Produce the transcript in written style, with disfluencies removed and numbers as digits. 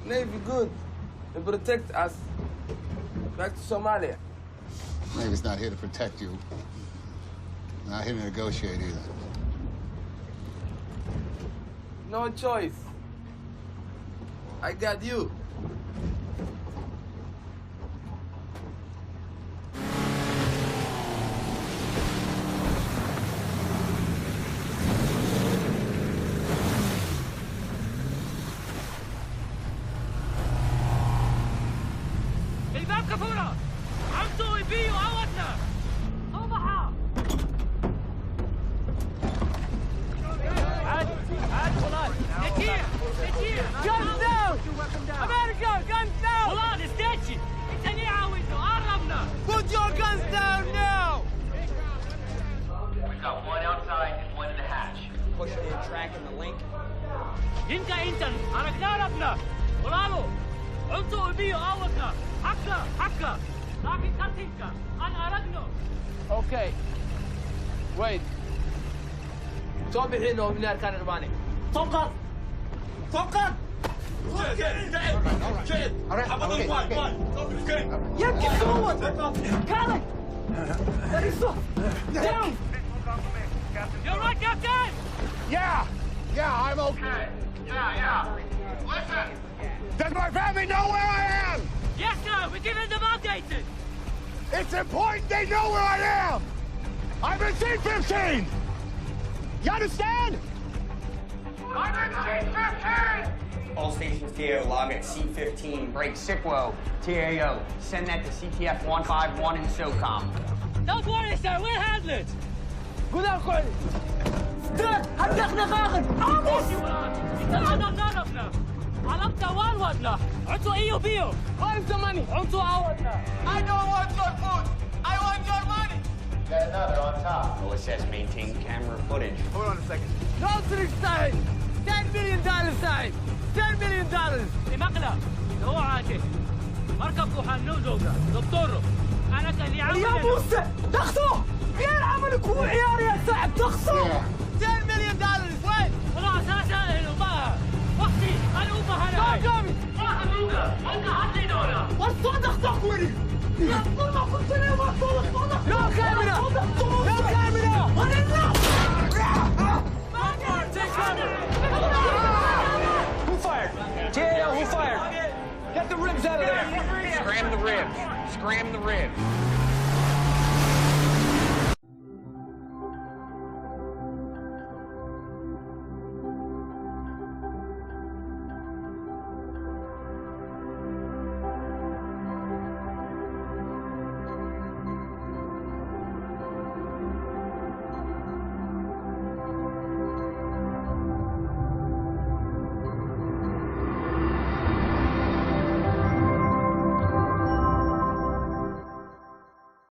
Navy good. They protect us. Back to Somalia. Navy's not here to protect you. Not here to negotiate either. No choice. I got you. الباب كفورة عمتوا يبيوا عودنا صبحا عاد خلاص guns down America guns down خلاص استيتشي انت ليه عاوزه قربنا put your guns down now We've got one outside and one in the hatch. Push the track and the link. انت حركنا ربنا قولوا عمتوا يبيوا عودنا حكا لكن تنتهي أنا أردنا Okay. Wait. صوبي حينه من أركان الرباني. فقط يمكن صوت كارك Larissa down You're right, Captain! Yeah, I'm okay. Yeah. Listen! Does my family know where I am? Yes, sir! We're giving them updated! It's important they know where I am! I'm in C-15! You understand? I'm in C-15! All stations TAO log at C-15 break SICWO TAO send that to CTF 151 in SOCOM. Don't worry, sir! We'll handle it! قول أخوي. استاذ حدقنا غاغد! عامس! أنا نعرفنا! عرفنا والودنا! عمتوا إيو بيو! Where's the money? عمتوا عودنا! I don't want your food! I want your money! Got another on top. OSS maintain camera footage. Hold on a second. Northridge side. $10 million side. $10 million. لمقلة هو عاجل مركب وحنو زوجة دكتوره أنا كان لي عمل يا موسى تخصو غير عملك هو عيار يا صاحب تخصو $10 million وين؟ خلاص أنا ما وقتي أنا أمها أنا قامي واحد زوجة أنت حطي دورة والصدق تقولي يا صدق قلت لي ما صدق لا كاميرا لا كاميرا Who fired? TAO, who fired? Get the ribs out of there. Scram the ribs! Scram the ribs!